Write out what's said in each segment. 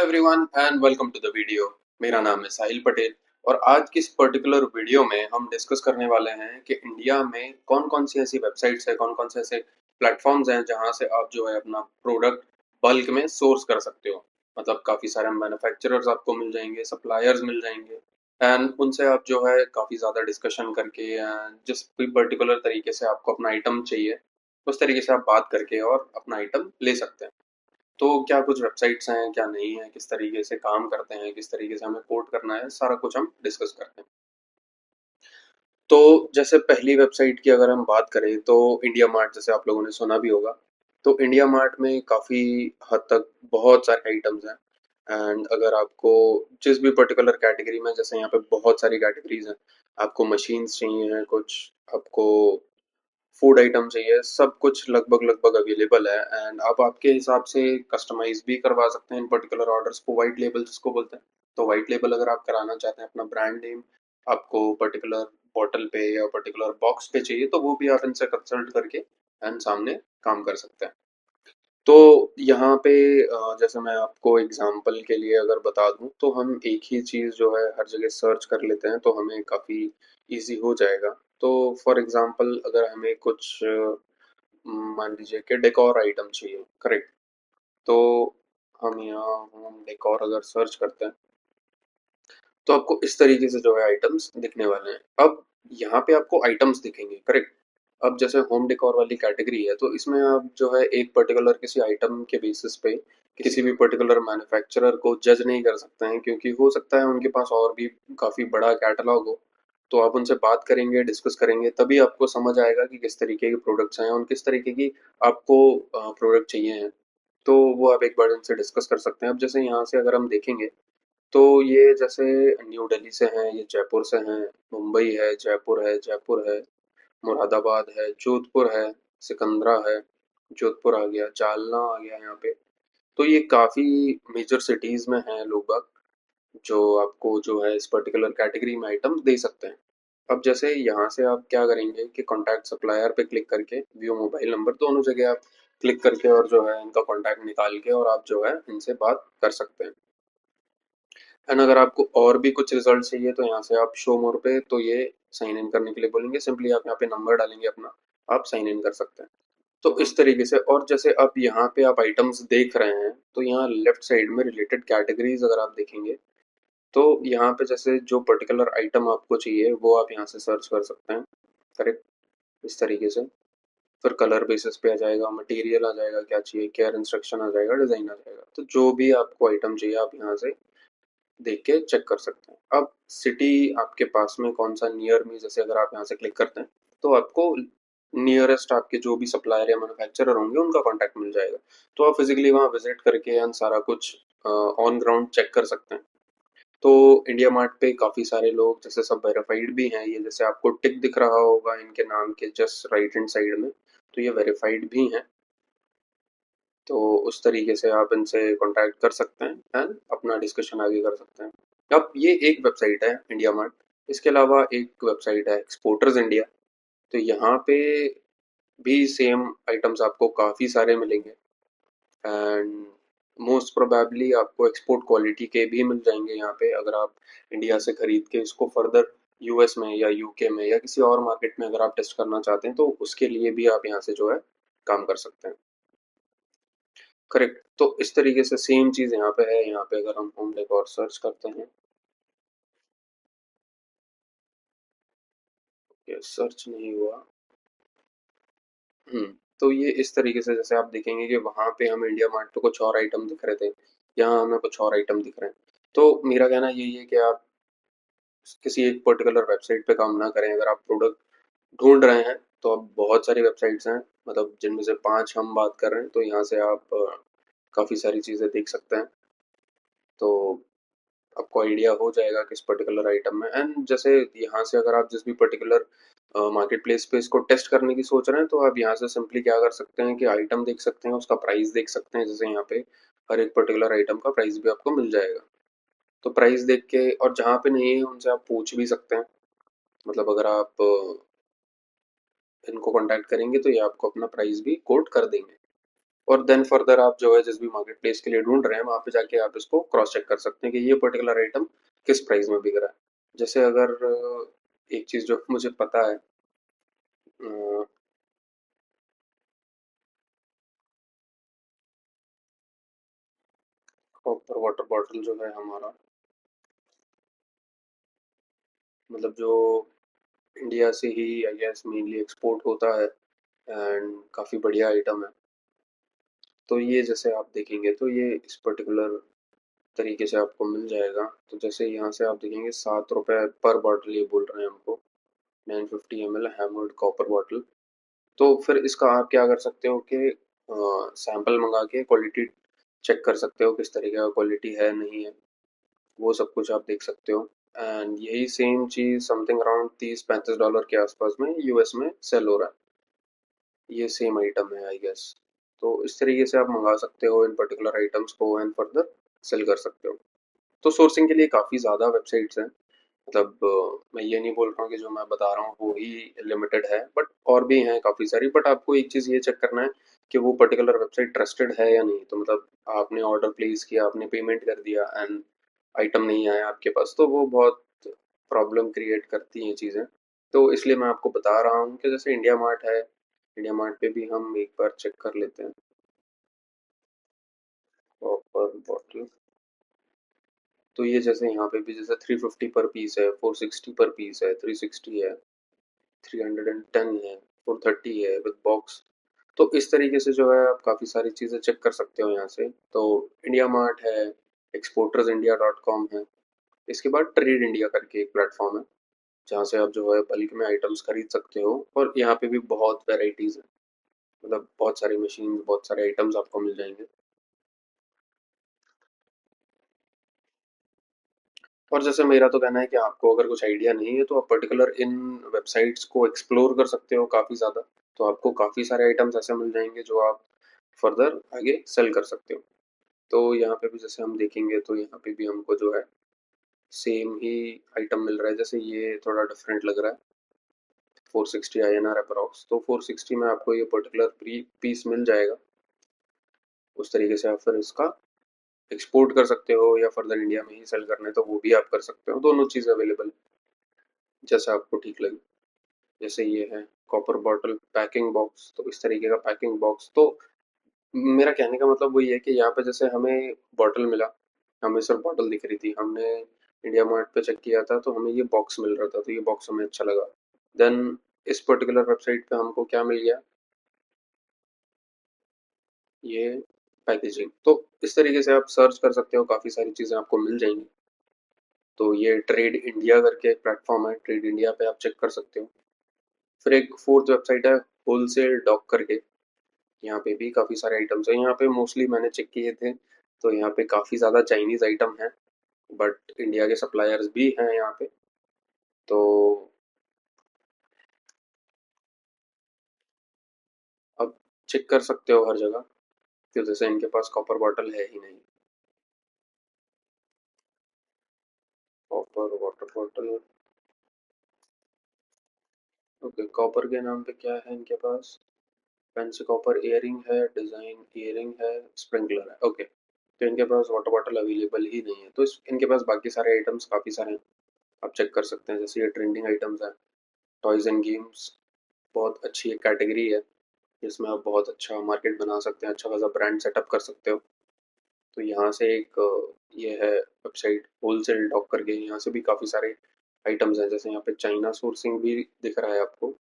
Everyone and welcome to the video. मेरा नाम है साहिल पटेल और आज की इस पर्टिकुलर वीडियो में हम डिस्कस करने वाले हैं कि इंडिया में कौन-कौन सी ऐसी वेबसाइट्स हैं, कौन-कौन से ऐसे प्लेटफॉर्म्स हैं जहां से आप जो है अपना प्रोडक्ट बल्क में सोर्स कर सकते हो। मतलब काफ़ी सारे मैन्युफैक्चरर्स आपको मिल जाएंगे, सप्लायर्स मिल जाएंगे एंड उनसे आप जो है काफ़ी ज़्यादा डिस्कशन करके जिस भी पर्टिकुलर तरीके से आपको अपना आइटम चाहिए, उस तरीके से आप बात करके और अपना आइटम ले सकते हैं। तो क्या कुछ वेबसाइट्स हैं, क्या नहीं है, किस तरीके से काम करते हैं, किस तरीके से हमें कोड करना है, सारा कुछ हम डिस्कस करते हैं। तो जैसे पहली वेबसाइट की अगर हम बात करें तो इंडिया मार्ट, जैसे आप लोगों ने सुना भी होगा। तो इंडिया मार्ट में काफ़ी हद तक बहुत सारे आइटम्स हैं एंड अगर आपको जिस भी पर्टिकुलर कैटेगरी में, जैसे यहाँ पे बहुत सारी कैटेगरीज हैं, आपको मशीन्स चाहिए हैं, कुछ आपको फूड आइटम चाहिए, सब कुछ लगभग लगभग अवेलेबल है एंड आप आपके हिसाब से कस्टमाइज भी करवा सकते हैं इन पर्टिकुलर ऑर्डर्स को, वाइट लेबल जिसको बोलते हैं। तो वाइट लेबल अगर आप कराना चाहते हैं, अपना ब्रांड नेम आपको पर्टिकुलर बॉटल पे या पर्टिकुलर बॉक्स पे चाहिए, तो वो भी आप इनसे कंसल्ट करके एंड सामने काम कर सकते हैं। तो यहाँ पे जैसे मैं आपको एग्जांपल के लिए अगर बता दूँ तो हम एक ही चीज़ जो है हर जगह सर्च कर लेते हैं तो हमें काफ़ी इजी हो जाएगा। तो फॉर एग्जांपल अगर हमें कुछ मान लीजिए कि डेकोर आइटम चाहिए, करेक्ट। तो हम यहाँ होम डेकोर अगर सर्च करते हैं तो आपको इस तरीके से जो है आइटम्स दिखने वाले हैं। अब यहाँ पे आपको आइटम्स दिखेंगे, करेक्ट। अब जैसे होम डेकोर वाली कैटेगरी है तो इसमें आप जो है एक पर्टिकुलर किसी आइटम के बेसिस पे किसी भी पर्टिकुलर मैन्युफैक्चरर को जज नहीं कर सकते हैं, क्योंकि हो सकता है उनके पास और भी काफ़ी बड़ा कैटलॉग हो। तो आप उनसे बात करेंगे, डिस्कस करेंगे, तभी आपको समझ आएगा कि किस तरीके के प्रोडक्ट्स हैं और किस तरीके की आपको प्रोडक्ट चाहिए हैं। तो वो आप एक बार उनसे डिस्कस कर सकते हैं। अब जैसे यहाँ से अगर हम देखेंगे तो ये जैसे न्यू दिल्ली से हैं, ये जयपुर से हैं, मुंबई है, जयपुर है, मुरादाबाद है, जोधपुर है, सिकंदरा है, जोधपुर आ गया, जालना आ गया यहाँ पे। तो ये काफ़ी मेजर सिटीज़ में हैं लोग बाग, जो आपको जो है इस पर्टिकुलर कैटेगरी में आइटम्स दे सकते हैं। अब जैसे यहाँ से आप क्या करेंगे कि कॉन्टैक्ट सप्लायर पे क्लिक करके व्यू मोबाइल नंबर, दोनों जगह आप क्लिक करके और जो है इनका कॉन्टैक्ट निकाल के और आप जो है इनसे बात कर सकते हैं। एंड अगर आपको और भी कुछ रिजल्ट चाहिए तो यहाँ से आप शो मोर पे, तो ये साइन इन करने के लिए बोलेंगे, सिंपली आप यहाँ पे नंबर डालेंगे अपना, आप साइन इन कर सकते हैं। तो इस तरीके से। और जैसे अब यहाँ पे आप आइटम्स देख रहे हैं तो यहाँ लेफ्ट साइड में रिलेटेड कैटेगरीज अगर आप देखेंगे तो यहाँ पे जैसे जो पर्टिकुलर आइटम आपको चाहिए वो आप यहाँ से सर्च कर सकते हैं, करेक्ट। इस तरीके से फिर कलर बेसिस पे आ जाएगा, मटेरियल आ जाएगा, क्या चाहिए, केयर इंस्ट्रक्शन आ जाएगा, डिजाइन आ जाएगा। तो जो भी आपको आइटम चाहिए आप यहाँ से देख के चेक कर सकते हैं। अब सिटी आपके पास में कौन सा नियर में, जैसे अगर आप यहाँ से क्लिक करते हैं तो आपको नियरेस्ट आपके जो भी सप्लायर या मैन्युफैक्चरर होंगे उनका कांटेक्ट मिल जाएगा। तो आप फिजिकली वहाँ विजिट करके एंड सारा कुछ ऑन ग्राउंड चेक कर सकते हैं। तो इंडिया मार्ट पे काफ़ी सारे लोग जैसे सब वेरीफाइड भी हैं, ये जैसे आपको टिक दिख रहा होगा इनके नाम के जस्ट राइट हैंड साइड में, तो ये वेरीफाइड भी हैं। तो उस तरीके से आप इनसे कांटेक्ट कर सकते हैं एंड अपना डिस्कशन आगे कर सकते हैं। अब ये एक वेबसाइट है इंडिया मार्ट। इसके अलावा एक वेबसाइट है एक्सपोर्टर्स इंडिया। तो यहाँ पे भी सेम आइटम्स आपको काफ़ी सारे मिलेंगे एंड मोस्ट प्रोबेबली आपको एक्सपोर्ट क्वालिटी के भी मिल जाएंगे यहाँ पे, अगर आप इंडिया से खरीद के इसको फर्दर यूएस में या यूके में या किसी और मार्केट में अगर आप टेस्ट करना चाहते हैं तो उसके लिए भी आप यहाँ से जो है काम कर सकते हैं, करेक्ट। तो इस तरीके से सेम चीज़ यहाँ पे है। यहाँ पे अगर हम होम डेकोर सर्च करते हैं, ये सर्च नहीं हुआ। तो ये इस तरीके से जैसे आप देखेंगे कि वहाँ पे हमें इंडिया मार्ट पे कुछ और आइटम दिख रहे थे, यहाँ हमें कुछ और आइटम दिख रहे हैं। तो मेरा कहना यही है कि आप किसी एक पर्टिकुलर वेबसाइट पे काम ना करें। अगर आप प्रोडक्ट ढूंढ रहे हैं तो अब बहुत सारी वेबसाइट्स हैं, मतलब जिनमें से 5 हम बात कर रहे हैं, तो यहाँ से आप काफ़ी सारी चीज़ें देख सकते हैं। तो आपको आइडिया हो जाएगा किस पर्टिकुलर आइटम में। एंड जैसे यहाँ से अगर आप जिस भी पर्टिकुलर मार्केट प्लेस पे इसको टेस्ट करने की सोच रहे हैं तो आप यहाँ से सिंपली क्या कर सकते हैं कि आइटम देख सकते हैं, उसका प्राइस देख सकते हैं। जैसे यहाँ पे हर एक पर्टिकुलर आइटम का प्राइस भी आपको मिल जाएगा। तो प्राइस देख के, और जहाँ पे नहीं है उनसे आप पूछ भी सकते हैं। मतलब अगर आप इनको कांटेक्ट करेंगे तो ये आपको अपना प्राइस भी कोट कर देंगे। और देन फर्दर आप जो है जिस भी मार्केट प्लेस के लिए ढूंढ रहे हैं वहां पे जाके आप इसको क्रॉस चेक कर सकते हैं कि ये पर्टिकुलर आइटम किस प्राइस में बिक रहा है। जैसे अगर एक चीज जो मुझे पता है, कॉपर वाटर बॉटल जो है हमारा, मतलब जो इंडिया से ही आई गेस मेनली एक्सपोर्ट होता है एंड काफ़ी बढ़िया आइटम है। तो ये जैसे आप देखेंगे तो ये इस पर्टिकुलर तरीके से आपको मिल जाएगा। तो जैसे यहाँ से आप देखेंगे 7 रुपये पर बॉटल ये बोल रहे हैं हमको, 950 ml हैमर्ड कॉपर बॉटल। तो फिर इसका आप क्या कर सकते हो कि सैंपल मंगा के क्वालिटी चेक कर सकते हो किस तरीके का क्वालिटी है नहीं है, वो सब कुछ आप देख सकते हो। एंड यही सेम चीज़ समथिंग अराउंड 30-35 डॉलर के आसपास में यूएस में सेल हो रहा है, ये सेम आइटम है आई गेस। तो इस तरीके से आप मंगा सकते हो इन पर्टिकुलर आइटम्स को एंड फर्दर सेल कर सकते हो। तो सोर्सिंग के लिए काफ़ी ज़्यादा वेबसाइट्स हैं, मतलब मैं ये नहीं बोल रहा हूँ कि जो मैं बता रहा हूँ वो ही लिमिटेड है, बट और भी हैं काफ़ी सारी। बट आपको एक चीज़ ये चेक करना है कि वो पर्टिकुलर वेबसाइट ट्रस्टेड है या नहीं। तो मतलब आपने ऑर्डर प्लेस किया, आपने पेमेंट कर दिया एंड आइटम नहीं आया आपके पास, तो वो बहुत प्रॉब्लम क्रिएट करती हैं चीज़ें। तो इसलिए मैं आपको बता रहा हूँ कि जैसे इंडिया मार्ट है, इंडिया मार्ट पे भी हम एक बार चेक कर लेते हैं। कॉपर बॉटल, तो ये जैसे यहाँ पे भी जैसे 350 पर पीस है, 460 पर पीस है, 360 है, 310 है, 430 है विद बॉक्स। तो इस तरीके से जो है आप काफ़ी सारी चीज़ें चेक कर सकते हो यहाँ से। तो इंडिया मार्ट है, exportersindia.com है, इसके बाद ट्रेड इंडिया करके एक प्लेटफॉर्म है जहाँ से आप जो है बल्क में आइटम्स खरीद सकते हो। और यहाँ पे भी बहुत वेराइटीज़ है, मतलब बहुत सारी मशीन, बहुत सारे आइटम्स आपको मिल जाएंगे। और जैसे मेरा तो कहना है कि आपको अगर कुछ आइडिया नहीं है तो आप पर्टिकुलर इन वेबसाइट्स को एक्सप्लोर कर सकते हो काफ़ी ज़्यादा। तो आपको काफ़ी सारे आइटम्स ऐसे मिल जाएंगे जो आप फर्दर आगे सेल कर सकते हो। तो यहाँ पे भी जैसे हम देखेंगे तो यहाँ पे भी हमको जो है सेम ही आइटम मिल रहा है। जैसे ये थोड़ा डिफरेंट लग रहा है, 460 INR अप्रॉक्स। तो 460 में आपको ये पर्टिकुलर पीस मिल जाएगा। उस तरीके से आप फिर इसका एक्सपोर्ट कर सकते हो या फर्दर इंडिया में ही सेल करना है तो वो भी आप कर सकते हो। दोनों चीज़ अवेलेबल, जैसा आपको ठीक लगे। जैसे ये है कॉपर बॉटल पैकिंग बॉक्स, तो इस तरीके का पैकिंग बॉक्स। तो मेरा कहने का मतलब वही है कि यहाँ पे जैसे हमें बॉटल मिला, हमें सिर्फ बॉटल दिख रही थी, हमने इंडिया मार्ट पे चेक किया था तो हमें ये बॉक्स मिल रहा था, तो ये बॉक्स हमें अच्छा लगा। देन इस पर्टिकुलर वेबसाइट पे हमको क्या मिल गया, ये पैकेजिंग। तो इस तरीके से आप सर्च कर सकते हो, काफ़ी सारी चीज़ें आपको मिल जाएंगी। तो ये ट्रेड इंडिया करके एक प्लेटफॉर्म है, ट्रेड इंडिया पे आप चेक कर सकते हो। फिर एक फोर्थ वेबसाइट है होलसेल डॉक करके, यहाँ पे भी काफ़ी सारे आइटम्स हैं। यहाँ पे मोस्टली मैंने चेक किए थे तो यहाँ पे काफ़ी ज़्यादा चाइनीज़ आइटम हैं, बट इंडिया के सप्लायर्स भी हैं यहाँ पे। तो अब चेक कर सकते हो हर जगह, कि जैसे इनके पास कॉपर बॉटल है ही नहीं। Copper water bottle, okay, copper के नाम पे क्या है इनके पास, फैंसी कॉपर इयरिंग है, डिज़ाइन इयरिंग है, स्प्रिंकलर है, ओके। तो इनके पास वाटर बॉटल अवेलेबल ही नहीं है। तो इनके पास बाकी सारे आइटम्स काफ़ी सारे हैं, आप चेक कर सकते हैं। जैसे ये ट्रेंडिंग आइटम्स हैं, टॉयज एंड गेम्स, बहुत अच्छी एक कैटेगरी है जिसमें आप बहुत अच्छा मार्केट बना सकते हैं, अच्छा खासा ब्रांड सेटअप कर सकते हो। तो यहाँ से एक ये है वेबसाइट होलसेल डॉक करके, यहाँ से भी काफ़ी सारे आइटम्स हैं। जैसे यहाँ पे चाइना सोर्सिंग भी दिख रहा है आपको,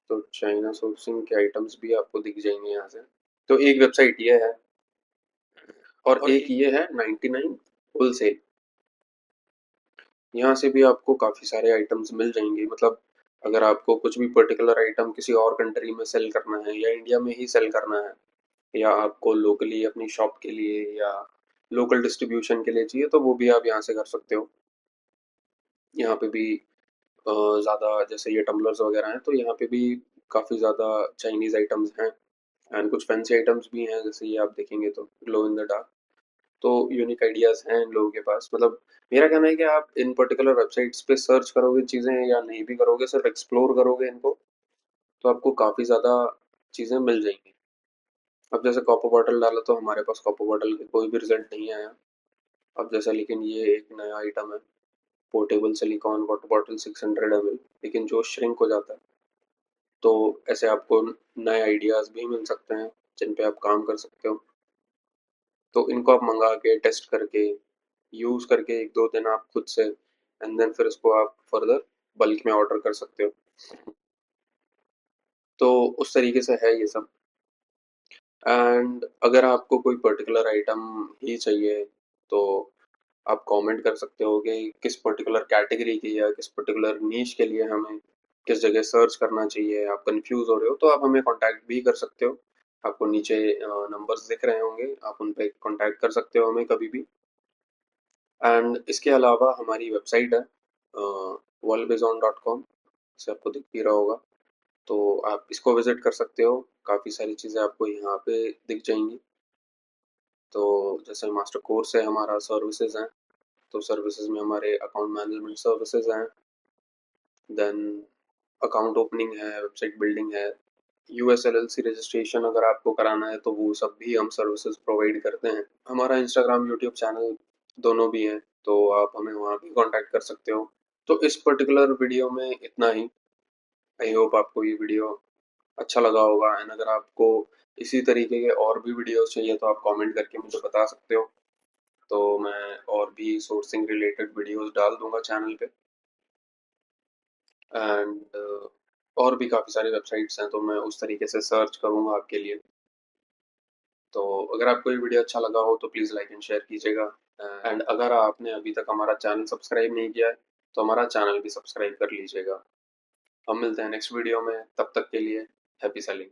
तो चाइना सोर्सिंग के आइटम्स भी आपको दिख जाएंगे यहाँ से। तो एक वेबसाइट ये है, और और एक एक ये है 99 होलसेल। यहाँ से भी आपको काफ़ी सारे आइटम्स मिल जाएंगे। मतलब अगर आपको कुछ भी पर्टिकुलर आइटम किसी और कंट्री में सेल करना है या इंडिया में ही सेल करना है, या आपको लोकली अपनी शॉप के लिए या लोकल डिस्ट्रीब्यूशन के लिए चाहिए, तो वो भी आप यहाँ से कर सकते हो। यहाँ पे भी ज़्यादा जैसे ये टम्बलर्स वगैरह हैं तो यहाँ पे भी काफ़ी ज़्यादा चाइनीज़ आइटम्स हैं एंड कुछ फैंसी आइटम्स भी हैं। जैसे ये आप देखेंगे तो ग्लो इन द डार्क, तो यूनिक आइडियाज़ हैं इन लोगों के पास। मतलब मेरा कहना है कि आप इन पर्टिकुलर वेबसाइट्स पे सर्च करोगे चीज़ें या नहीं भी करोगे, सिर्फ एक्सप्लोर करोगे इनको, तो आपको काफ़ी ज़्यादा चीज़ें मिल जाएंगी। अब जैसे कॉपर बॉटल डाला तो हमारे पास कॉपर बॉटल के कोई भी रिजल्ट नहीं आया। अब जैसा लेकिन ये एक नया आइटम है, portable silicon water bottle 600 ml, लेकिन जो श्रिंक हो जाता है। तो ऐसे आपको नए आइडियाज़ भी मिल सकते हैं जिन पे आप काम कर सकते हो। तो इनको आप मंगा के टेस्ट करके यूज़ करके 1-2 दिन आप खुद से एंड देन फिर इसको आप फर्दर बल्क में ऑर्डर कर सकते हो। तो उस तरीके से है ये सब। एंड अगर आपको कोई पर्टिकुलर आइटम ही चाहिए तो आप कमेंट कर सकते हो कि किस पर्टिकुलर कैटेगरी की या किस पर्टिकुलर नीश के लिए हमें किस जगह सर्च करना चाहिए। आप कंफ्यूज हो रहे हो तो आप हमें कांटेक्ट भी कर सकते हो। आपको नीचे नंबर्स दिख रहे होंगे, आप उन पे कांटेक्ट कर सकते हो हमें कभी भी। एंड इसके अलावा हमारी वेबसाइट है worldbizon.com, से आपको दिख भी रहा होगा। तो आप इसको विजिट कर सकते हो, काफ़ी सारी चीज़ें आपको यहाँ पे दिख जाएंगी। तो जैसे मास्टर कोर्स है हमारा, सर्विसेज हैं, तो सर्विसेज में हमारे अकाउंट मैनेजमेंट सर्विसेज हैं, देन अकाउंट ओपनिंग है, वेबसाइट बिल्डिंग है, यूएस एलएलसी रजिस्ट्रेशन अगर आपको कराना है तो वो सब भी हम सर्विसेज प्रोवाइड करते हैं। हमारा इंस्टाग्राम यूट्यूब चैनल दोनों भी हैं, तो आप हमें वहाँ भी कांटेक्ट कर सकते हो। तो इस पर्टिकुलर वीडियो में इतना ही। आई होप आपको ये वीडियो अच्छा लगा होगा, एंड अगर आपको इसी तरीके के और भी वीडियोस चाहिए तो आप कमेंट करके मुझे बता सकते हो। तो मैं और भी सोर्सिंग रिलेटेड वीडियोस डाल दूंगा चैनल पे। एंड और भी काफ़ी सारी वेबसाइट्स हैं तो मैं उस तरीके से सर्च करूंगा आपके लिए। तो अगर आपको ये वीडियो अच्छा लगा हो तो प्लीज़ लाइक एंड शेयर कीजिएगा। एंड अगर आपने अभी तक हमारा चैनल सब्सक्राइब नहीं किया है तो हमारा चैनल भी सब्सक्राइब कर लीजिएगा। हम मिलते हैं नेक्स्ट वीडियो में, तब तक के लिए हैप्पी सेलिंग।